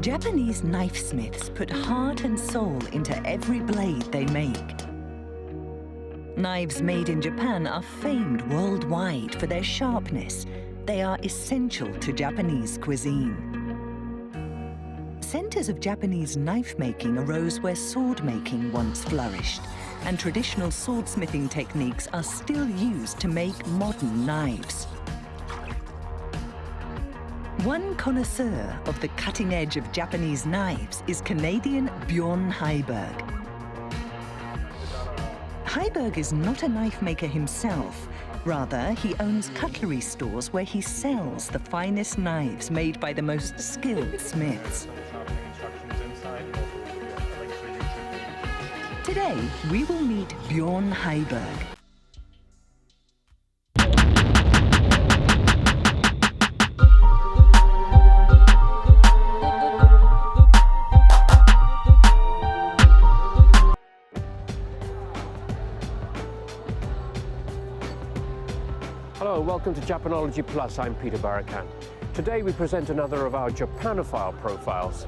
Japanese knifesmiths put heart and soul into every blade they make. Knives made in Japan are famed worldwide for their sharpness. They are essential to Japanese cuisine. Centers of Japanese knife making arose where sword making once flourished, and traditional swordsmithing techniques are still used to make modern knives. One connoisseur of the cutting edge of Japanese knives is Canadian Bjorn Heiberg. Heiberg is not a knife maker himself. Rather, he owns cutlery stores where he sells the finest knives made by the most skilled smiths. Today, we will meet Bjorn Heiberg. Hello, welcome to Japanology Plus. I'm Peter Barakan. Today we present another of our Japanophile profiles.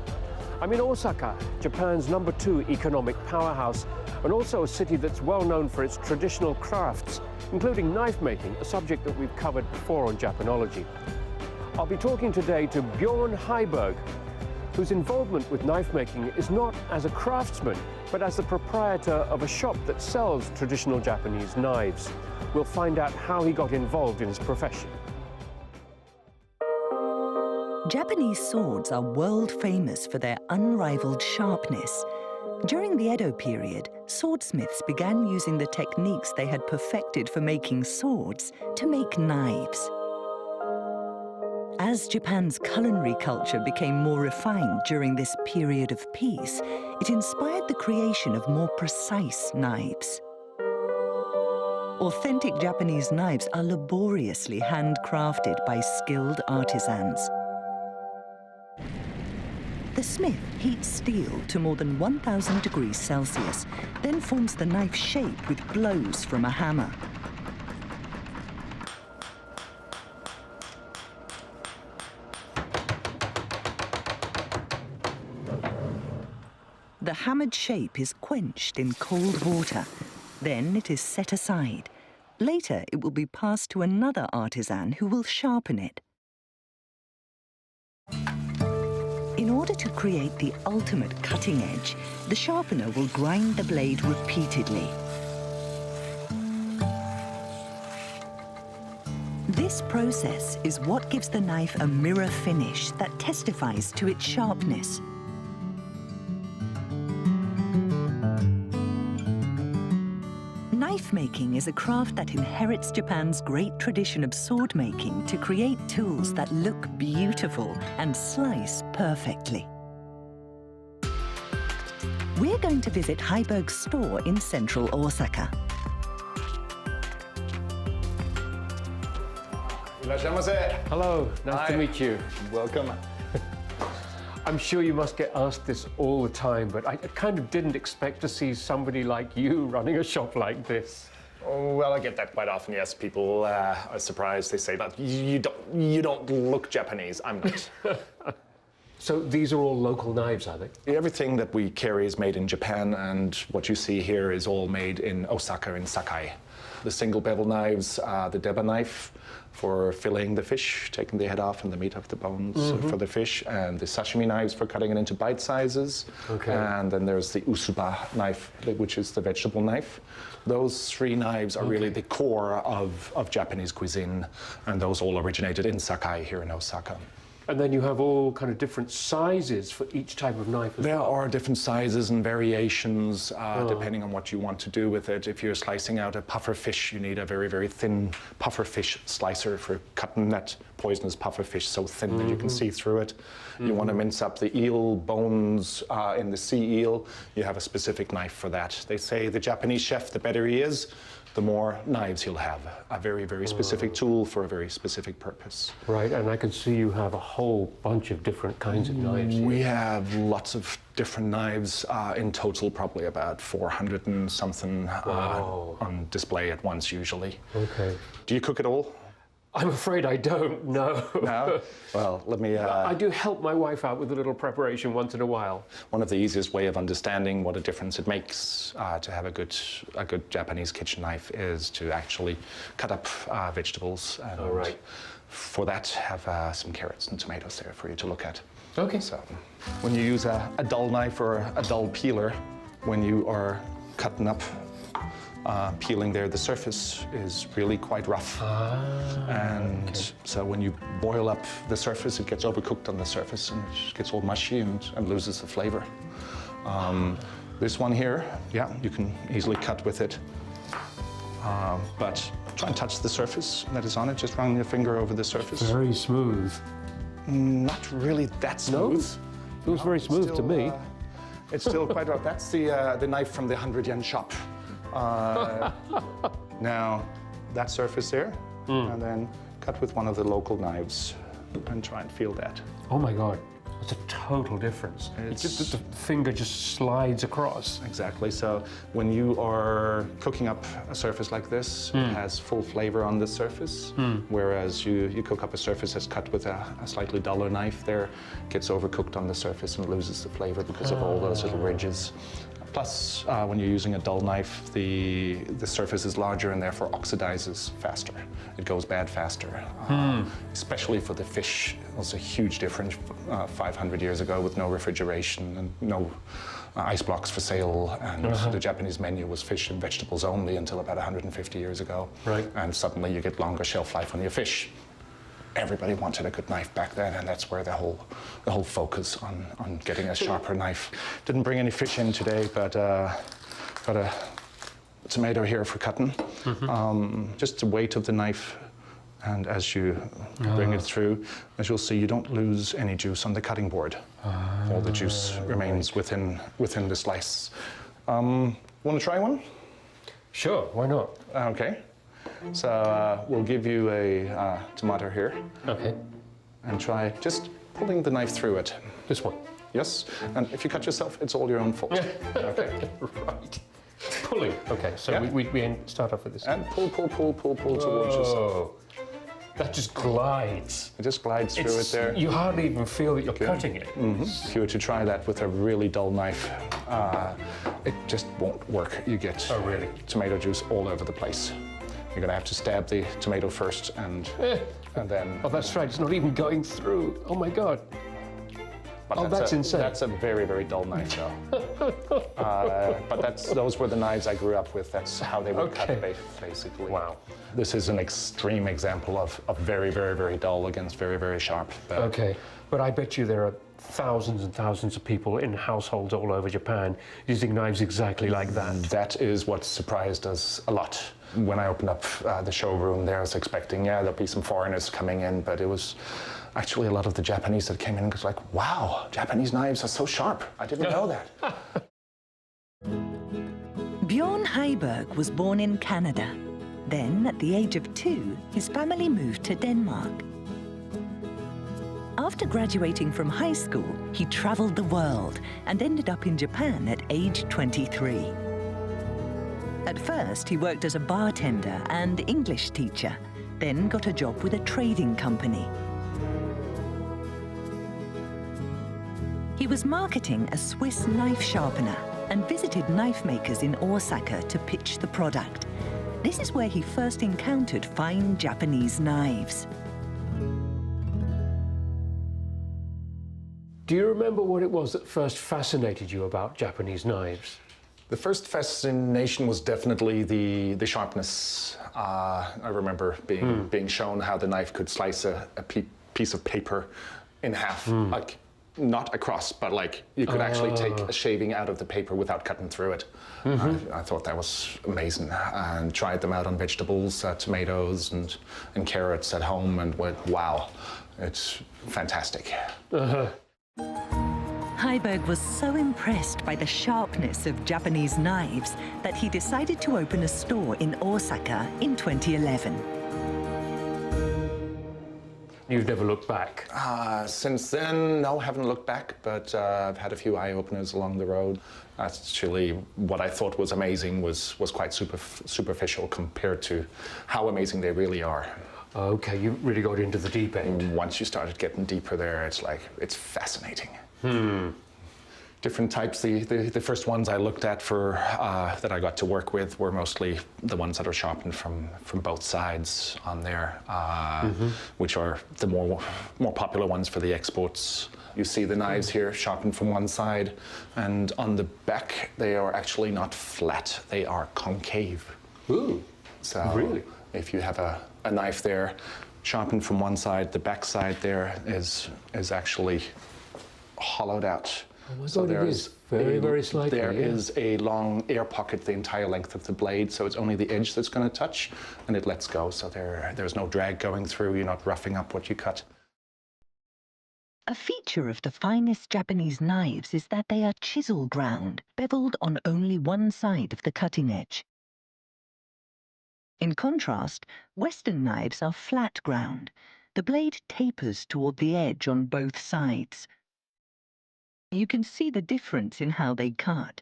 I'm in Osaka, Japan's #2 economic powerhouse, and also a city that's well known for its traditional crafts, including knife making, a subject that we've covered before on Japanology. I'll be talking today to Bjorn Heiberg, whose involvement with knife making is not as a craftsman, but as the proprietor of a shop that sells traditional Japanese knives. We'll find out how he got involved in his profession. Japanese swords are world famous for their unrivaled sharpness. During the Edo period, swordsmiths began using the techniques they had perfected for making swords to make knives. As Japan's culinary culture became more refined during this period of peace, it inspired the creation of more precise knives. Authentic Japanese knives are laboriously handcrafted by skilled artisans. The smith heats steel to more than 1000 degrees Celsius, then forms the knife shape with blows from a hammer. The hammered shape is quenched in cold water. Then it is set aside. Later, it will be passed to another artisan who will sharpen it. In order to create the ultimate cutting edge, the sharpener will grind the blade repeatedly. This process is what gives the knife a mirror finish that testifies to its sharpness. Knife making is a craft that inherits Japan's great tradition of sword making to create tools that look beautiful and slice perfectly. We're going to visit Heiberg's store in central Osaka. Hello, nice to meet you. Welcome. I'm sure you must get asked this all the time, but I kind of didn't expect to see somebody like you running a shop like this. Oh, well, I get that quite often, yes. People are surprised. They say that you don't look Japanese. I'm not. So these are all local knives, are they? Everything that we carry is made in Japan, and what you see here is all made in Osaka and Sakai. The single bevel knives, the deba knife for filleting the fish, taking the head off and the meat off the bones for the fish, and the sashimi knives for cutting it into bite sizes. Okay. And then there's the usuba knife, which is the vegetable knife. Those three knives are really the core of Japanese cuisine, and those all originated in Sakai here in Osaka. And then you have all kind of different sizes for each type of knife as well. There are different sizes and variations depending on what you want to do with it. If you're slicing out a puffer fish, you need a very, very thin puffer fish slicer for cutting that poisonous puffer fish so thin that you can see through it. You want to mince up the eel bones in the sea eel, you have a specific knife for that. They say the Japanese chef, the better he is, the more knives he'll have. A very, very specific tool for a very specific purpose. Right, and I can see you have a whole bunch of different kinds of knives. We have lots of different knives, in total probably about 400 and something on display at once usually. Okay. Do you cook at all? I'm afraid I don't know. No? Well, let me... I do help my wife out with a little preparation once in a while. One of the easiest way of understanding what a difference it makes to have a good Japanese kitchen knife is to actually cut up vegetables. And All right. for that, have some carrots and tomatoes there for you to look at. Okay. So, when you use a dull knife or a dull peeler, when you are cutting up, peeling there, the surface is really quite rough. And so when you boil up the surface, it gets overcooked on the surface and it gets all mushy and loses the flavor. This one here, yeah, you can easily cut with it. But try and touch the surface that is on it. Just run your finger over the surface. Very smooth. Not really that smooth. It was very smooth to me. It's still quite rough. That's the knife from the 100-yen shop. Now, that surface there, and then cut with one of the local knives and try and feel that. Oh my God, that's a total difference. The finger just slides across. Exactly. So when you are cooking up a surface like this, it has full flavor on the surface, whereas you cook up a surface that's cut with a slightly duller knife there, gets overcooked on the surface and loses the flavor because of all those little ridges. Plus, when you're using a dull knife, the surface is larger and therefore oxidizes faster. It goes bad faster, especially for the fish. It was a huge difference 500 years ago with no refrigeration and no ice blocks for sale, and the Japanese menu was fish and vegetables only until about 150 years ago. Right. And suddenly you get longer shelf life on your fish. Everybody wanted a good knife back then, and that's where the whole focus on getting a sharper knife. Didn't bring any fish in today, but got a tomato here for cutting. Just the weight of the knife, and as you bring it through, as you'll see, you don't lose any juice on the cutting board. All the juice remains within the slice. Want to try one? Sure, why not? Okay. So we'll give you a tomato here. Okay. And try just pulling the knife through it. This one? Yes. And if you cut yourself, it's all your own fault. Okay. Right. Pulling. Okay, so Yeah. we start off with this. And pull towards yourself. That just glides. It just glides through it there. You hardly even feel that you're cutting it. If you were to try that with a really dull knife, it just won't work. You get really? tomato juice all over the place. You're going to have to stab the tomato first and then... Oh, that's right. It's not even going through. Oh, my God. But that's insane. That's a very, very dull knife, though. But those were the knives I grew up with. That's how they would cut, basically. Wow. This is an extreme example of very, very, very dull against very, very sharp. Okay, but I bet you there are thousands and thousands of people in households all over Japan using knives exactly like that. That is what surprised us a lot. When I opened up the showroom there, I was expecting, there'll be some foreigners coming in, but it was actually a lot of the Japanese that came in and was like, wow, Japanese knives are so sharp. I didn't know that. Bjorn Heiberg was born in Canada. Then, at the age of 2, his family moved to Denmark. After graduating from high school, he traveled the world and ended up in Japan at age 23. At first, he worked as a bartender and English teacher, then got a job with a trading company. He was marketing a Swiss knife sharpener and visited knife makers in Osaka to pitch the product. This is where he first encountered fine Japanese knives. Do you remember what it was that first fascinated you about Japanese knives? The first fascination was definitely the sharpness. I remember being shown how the knife could slice a piece of paper in half, like not across, but like you could actually take a shaving out of the paper without cutting through it. I thought that was amazing, and tried them out on vegetables, tomatoes and carrots at home, and went, wow, it's fantastic. Heiberg was so impressed by the sharpness of Japanese knives that he decided to open a store in Osaka in 2011. You've never looked back? Since then, no, haven't looked back, but I've had a few eye-openers along the road. Actually, what I thought was amazing was quite superficial compared to how amazing they really are. Okay, you really got into the deep end. Once you started getting deeper there, it's fascinating. Different types. The first ones I looked at for that I got to work with were mostly the ones that are sharpened from both sides on there, which are the more popular ones for the exports. You see the knives here sharpened from one side, and on the back they are actually not flat; they are concave. Ooh! So really, if you have a knife there sharpened from one side, the back side there is actually hollowed out. Oh my God, it is very slightly. There is a long air pocket the entire length of the blade, so it's only the edge that's going to touch, and it lets go. So there's no drag going through. You're not roughing up what you cut. A feature of the finest Japanese knives is that they are chisel ground, beveled on only one side of the cutting edge. In contrast, Western knives are flat ground. The blade tapers toward the edge on both sides. You can see the difference in how they cut.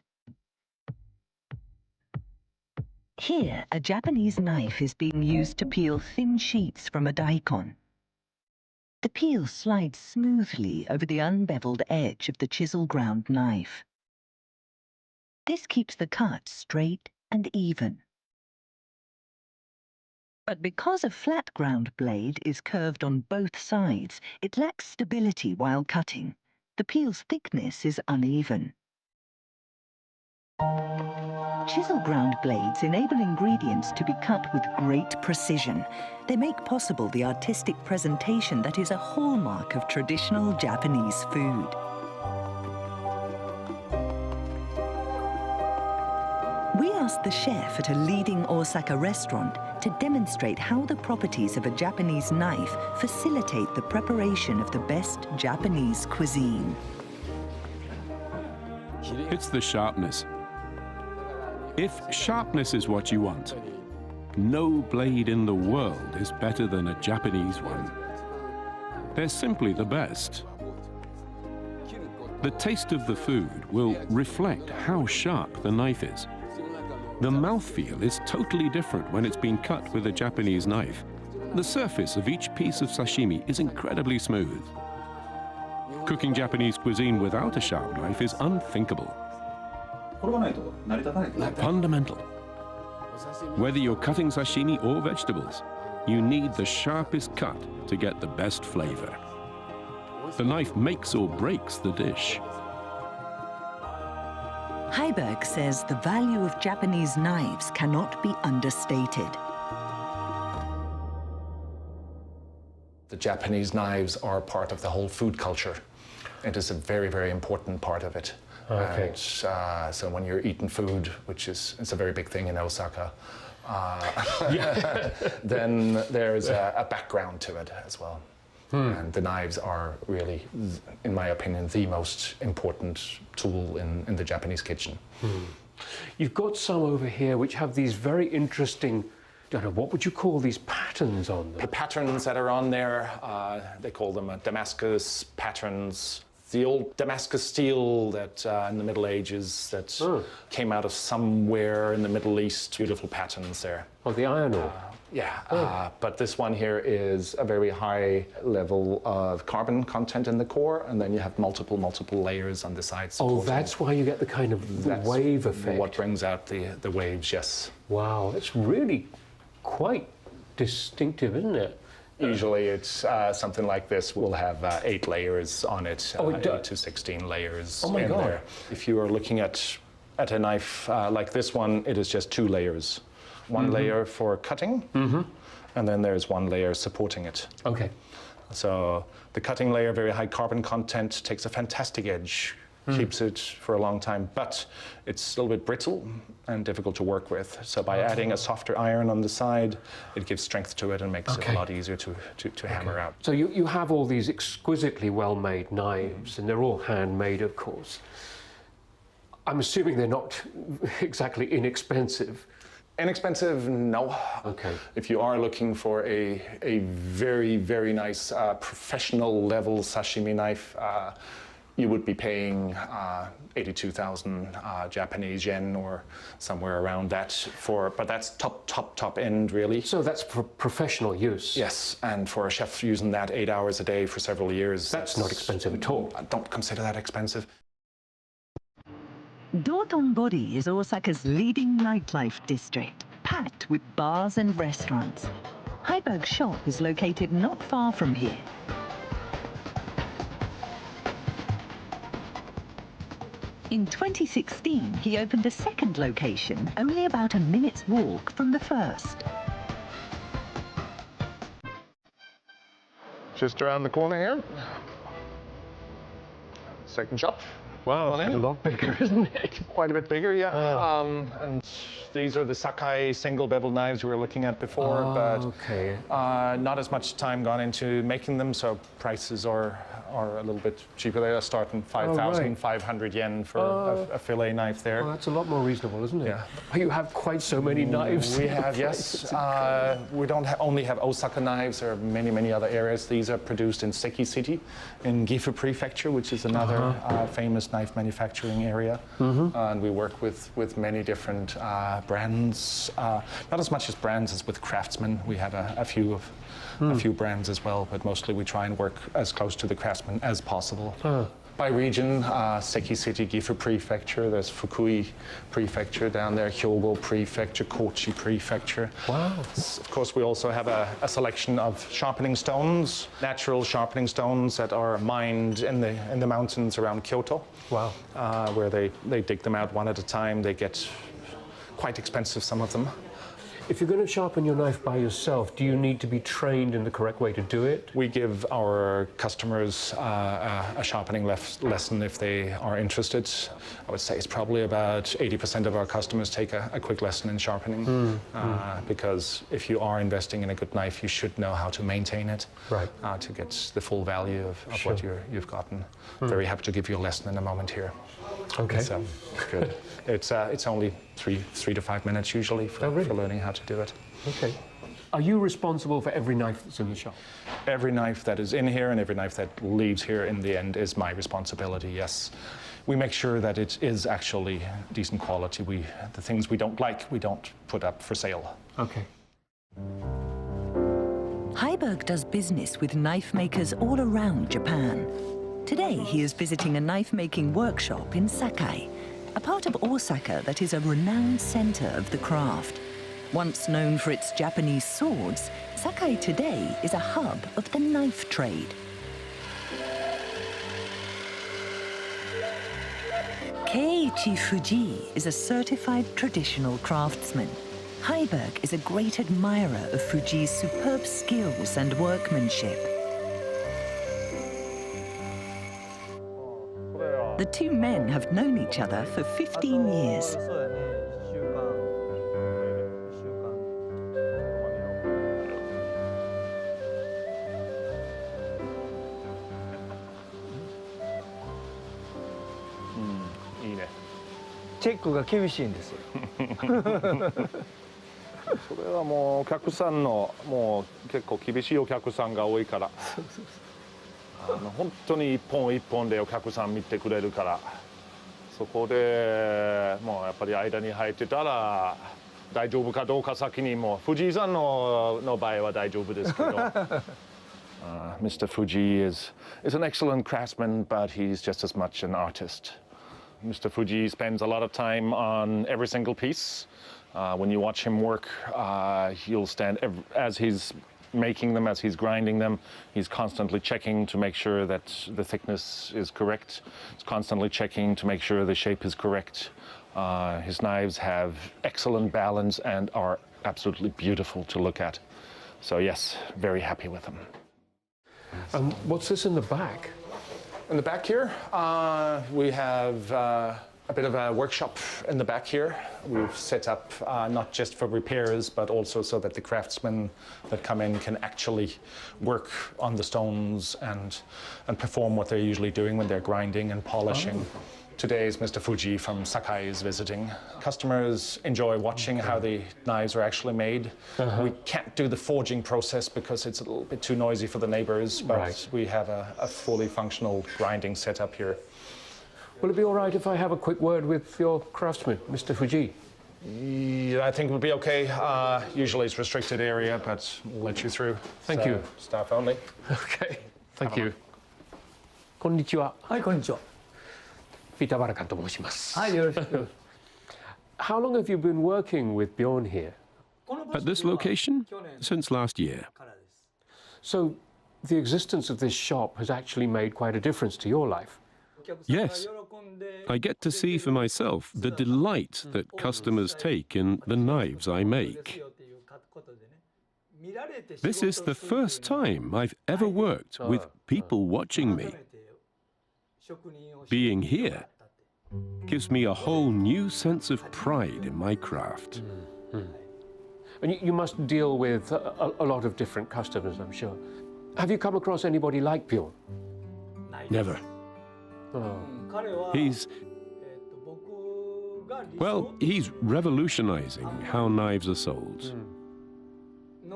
Here, a Japanese knife is being used to peel thin sheets from a daikon. The peel slides smoothly over the unbeveled edge of the chisel-ground knife. This keeps the cut straight and even. But because a flat-ground blade is curved on both sides, it lacks stability while cutting. The peel's thickness is uneven. Chisel-ground blades enable ingredients to be cut with great precision. They make possible the artistic presentation that is a hallmark of traditional Japanese food. We asked the chef at a leading Osaka restaurant to demonstrate how the properties of a Japanese knife facilitate the preparation of the best Japanese cuisine. It's the sharpness. If sharpness is what you want, no blade in the world is better than a Japanese one. They're simply the best. The taste of the food will reflect how sharp the knife is. The mouthfeel is totally different when it's been cut with a Japanese knife. The surface of each piece of sashimi is incredibly smooth. Cooking Japanese cuisine without a sharp knife is unthinkable. Fundamental. Whether you're cutting sashimi or vegetables, you need the sharpest cut to get the best flavor. The knife makes or breaks the dish. Heiberg says the value of Japanese knives cannot be understated. The Japanese knives are part of the whole food culture. It is a very, very important part of it. Okay. And, so when you're eating food, which it's a very big thing in Osaka, then there's a background to it as well. And the knives are really, in my opinion, the most important tool in the Japanese kitchen. You've got some over here which have these very interesting, I don't know, what would you call these patterns on them? The patterns that are on there, they call them Damascus patterns. The old Damascus steel that in the Middle Ages that came out of somewhere in the Middle East. Beautiful patterns there. Oh, the iron ore. But this one here is a very high level of carbon content in the core, and then you have multiple layers on the sides. Oh, that's why you get the kind of wave effect. What brings out the waves, yes. Wow, that's really quite distinctive, isn't it? Usually it's something like this will have 8 layers on it, 8 to 16 layers in there. If you are looking at a knife like this one, it is just 2 layers. One layer for cutting, and then there's 1 layer supporting it. Okay. So the cutting layer, very high carbon content, takes a fantastic edge, keeps it for a long time, but it's a little bit brittle and difficult to work with. So by adding a softer iron on the side, it gives strength to it and makes it a lot easier to hammer out. So you have all these exquisitely well-made knives, and they're all handmade, of course. I'm assuming they're not exactly inexpensive. Inexpensive, no. Okay. If you are looking for a very, very nice professional level sashimi knife, you would be paying 82,000 Japanese yen or somewhere around that for, but that's top end really. So that's for professional use? Yes, and for a chef using that 8 hours a day for several years. That's not expensive at all. I don't consider that expensive. Dotonbori is Osaka's leading nightlife district, packed with bars and restaurants. Heiberg shop is located not far from here. In 2016, he opened a second location, only about a minute's walk from the first. Just around the corner here. Second shop. Wow, it's a lot bigger, isn't it? Quite a bit bigger, yeah. And these are the Sakai single bevel knives we were looking at before, but okay. Not as much time gone into making them, so prices are a little bit cheaper. They are starting 5,500 yen for a fillet knife there. Well, that's a lot more reasonable, isn't it? Yeah. You have quite so many knives. We have, yes. We don't only have Osaka knives. There are many other areas. These are produced in Seki City in Gifu Prefecture, which is another famous knife manufacturing area. And we work with many different brands. Not as much as brands as with Craftsman. We have a few brands as well, but mostly we try and work as close to the craftsman as possible. By region, Seki City, Gifu Prefecture, there's Fukui Prefecture down there, Hyogo Prefecture, Kochi Prefecture. Wow. Of course, we also have a selection of sharpening stones, natural sharpening stones that are mined in the mountains around Kyoto. Wow. Where they dig them out one at a time. They get quite expensive, some of them. If you're going to sharpen your knife by yourself, do you need to be trained in the correct way to do it? We give our customers a sharpening lesson if they are interested. I would say it's probably about 80% of our customers take a quick lesson in sharpening. Because if you are investing in a good knife, you should know how to maintain it to get the full value of what you've gotten. Very happy to give you a lesson in a moment here. Okay. So, good. It's only 3 to 5 minutes usually for learning how to do it. Okay. Are you responsible for every knife that's in the shop? Every knife that is in here and every knife that leaves here in the end is my responsibility, yes. We make sure that it is actually decent quality. The things we don't like, we don't put up for sale. Okay. Heiberg does business with knife makers all around Japan. Today, he is visiting a knife-making workshop in Sakai, a part of Osaka that is a renowned center of the craft. Once known for its Japanese swords, Sakai today is a hub of the knife trade. Keiichi Fuji is a certified traditional craftsman. Heiberg is a great admirer of Fuji's superb skills and workmanship. The two men have known each other for 15 years.それはもうお客さんのもう結構厳しいお客さんが多いから本当に一本一本でお客さん見てくれるからそこでもうやっぱり間に入ってたら大丈夫かどうか先にも藤井さんの場合は大丈夫ですけどMr. Fuji is an excellent craftsman, but he's just as much an artist. Mr. Fuji spends a lot of time on every single piece. When you watch him work, he'll stand as he's making them, as he's grinding them. He's constantly checking to make sure that the thickness is correct. He's constantly checking to make sure the shape is correct. His knives have excellent balance and are absolutely beautiful to look at. So yes, very happy with them. And what's this in the back? In the back here, we have a bit of a workshop in the back here. We've set up not just for repairs, but also so that the craftsmen that come in can actually work on the stones and perform what they're usually doing when they're grinding and polishing. Today is Mr. Fuji from Sakai is visiting. Customers enjoy watching how the knives are actually made. We can't do the forging process because it's a little bit too noisy for the neighbors, but we have a fully functional grinding setup here. Will it be all right if I have a quick word with your craftsman, Mr. Fuji? Yeah, I think it would be okay. Usually it's restricted area, but we'll let you through. Thank you. Staff only. Okay, thank you. Konnichiwa. はい、こんにちは。 Peter Barakan と申します。はい、よろしく。 How long have you been working with Bjorn here? At this location? Since last year. So the existence of this shop has actually made quite a difference to your life. Yes. I get to see for myself the delight that customers take in the knives I make. This is the first time I've ever worked with people watching me. Being here gives me a whole new sense of pride in my craft. And you must deal with a lot of different customers, I'm sure. Have you come across anybody like Bjorn? Never. He's revolutionizing how knives are sold.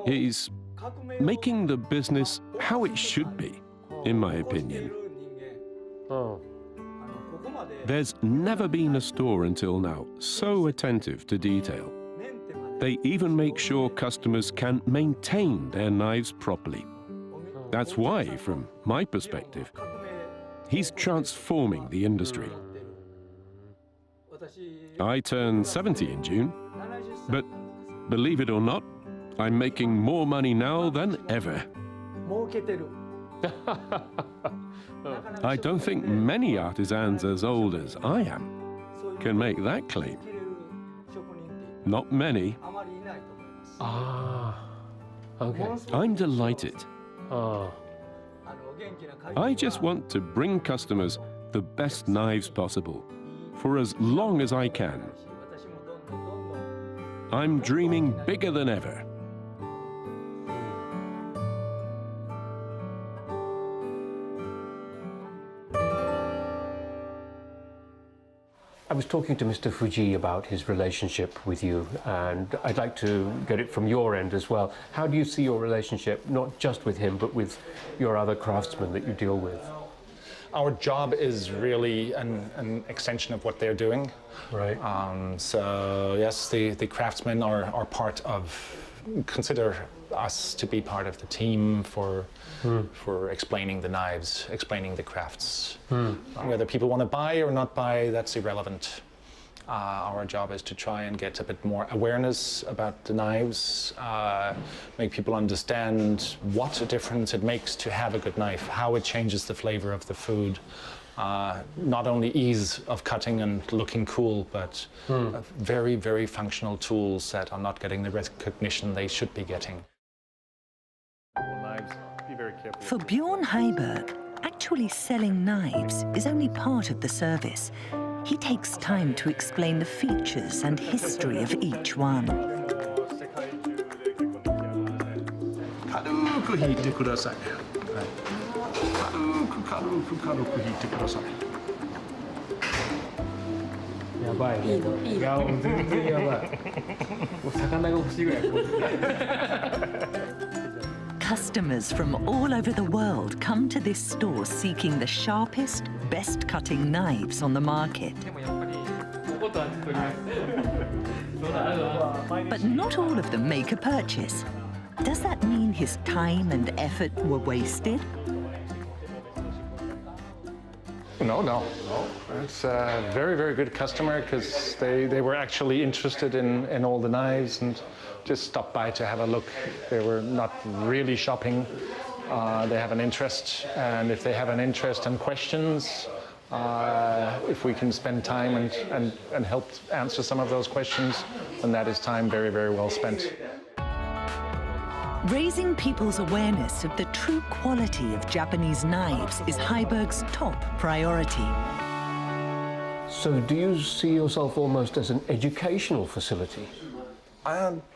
He's making the business how it should be, in my opinion. There's never been a store until now so attentive to detail. They even make sure customers can maintain their knives properly. That's why, from my perspective, he's transforming the industry. I turn 70 in June, but believe it or not, I'm making more money now than ever. I don't think many artisans as old as I am can make that claim. Not many. Ah, okay. I'm delighted. Ah. I just want to bring customers the best knives possible for as long as I can. I'm dreaming bigger than ever. I was talking to Mr. Fuji about his relationship with you, and I'd like to get it from your end as well. How do you see your relationship, not just with him, but with your other craftsmen that you deal with? Our job is really an extension of what they're doing. Right. So yes, the craftsmen are part of, consider us to be part of the team for explaining the knives, explaining the crafts. Whether people want to buy or not buy, that's irrelevant. Our job is to try and get a bit more awareness about the knives, make people understand what a difference it makes to have a good knife, how it changes the flavor of the food. Not only ease of cutting and looking cool, but very, very functional tools that are not getting the recognition they should be getting. For Bjorn Heiberg, actually selling knives is only part of the service. He takes time to explain the features and history of each one. Customers from all over the world come to this store seeking the sharpest, best-cutting knives on the market. But not all of them make a purchase. Does that mean his time and effort were wasted? No. It's a very, very good customer because they were actually interested in all the knives and just stopped by to have a look. They were not really shopping. They have an interest, and if they have an interest and questions, if we can spend time and help answer some of those questions, then that is time very, very well spent. Raising people's awareness of the true quality of Japanese knives is Heiberg's top priority. So do you see yourself almost as an educational facility?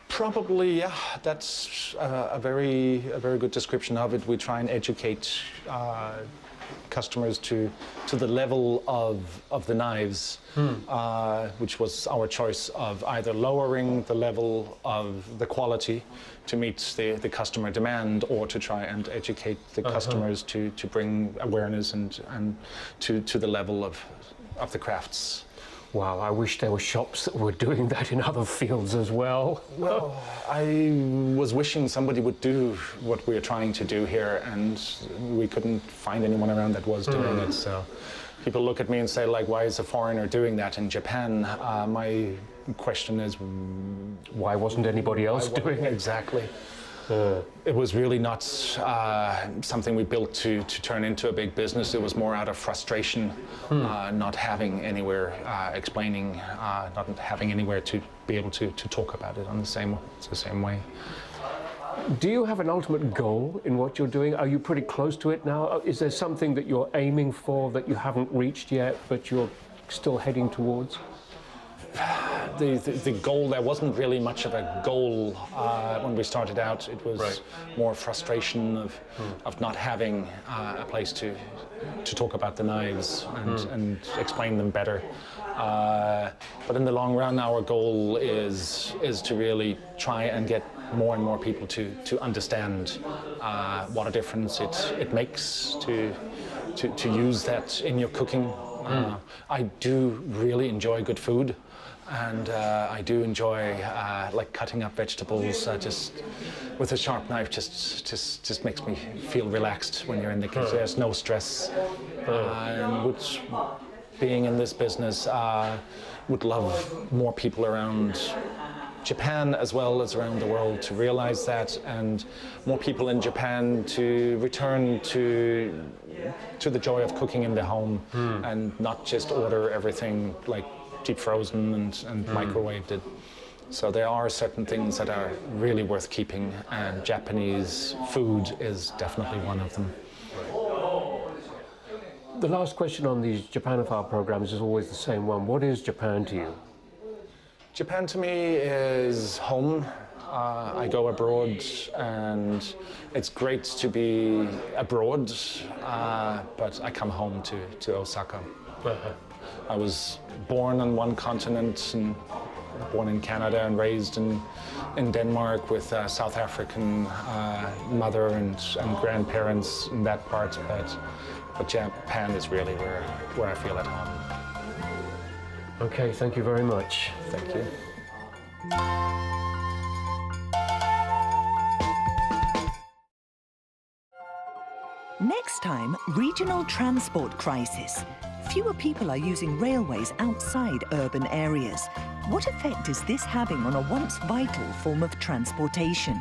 Probably, yeah. That's a very good description of it. We try and educate customers to the level of the knives, which was our choice of either lowering the level of the quality to meet the customer demand, or to try and educate the customers to bring awareness and to the level of the crafts. Wow, I wish there were shops that were doing that in other fields as well. Well, I was wishing somebody would do what we're trying to do here, and we couldn't find anyone around that was doing it. So people look at me and say, like, why is a foreigner doing that in Japan? My question is, why wasn't anybody else doing it? Exactly. It was really not something we built to turn into a big business. It was more out of frustration, not having anywhere explaining, not having anywhere to be able to talk about it on the same way. Do you have an ultimate goal in what you're doing? Are you pretty close to it now? Is there something that you're aiming for that you haven't reached yet, but you're still heading towards? The goal, there wasn't really much of a goal when we started out. It was more frustration of not having a place to talk about the knives and explain them better. But in the long run, our goal is to really try and get more and more people to understand what a difference it makes to use that in your cooking. I do really enjoy good food. And I do enjoy like cutting up vegetables. Just with a sharp knife, just makes me feel relaxed when you're in the kitchen. There's no stress. And which, being in this business, would love more people around Japan as well as around the world to realize that, and more people in Japan to return to the joy of cooking in the home and not just order everything like deep frozen and microwaved it. So there are certain things that are really worth keeping, and Japanese food is definitely one of them. The last question on these Japanophile programs is always the same one. What is Japan to you? Japan to me is home. I go abroad, and it's great to be abroad, but I come home to Osaka. I was born on one continent, and born in Canada and raised in Denmark with a South African mother and grandparents in that part, but Japan is really where I feel at home. Okay, thank you very much. Thank you. Next time, regional transport crisis. Fewer people are using railways outside urban areas. What effect is this having on a once vital form of transportation?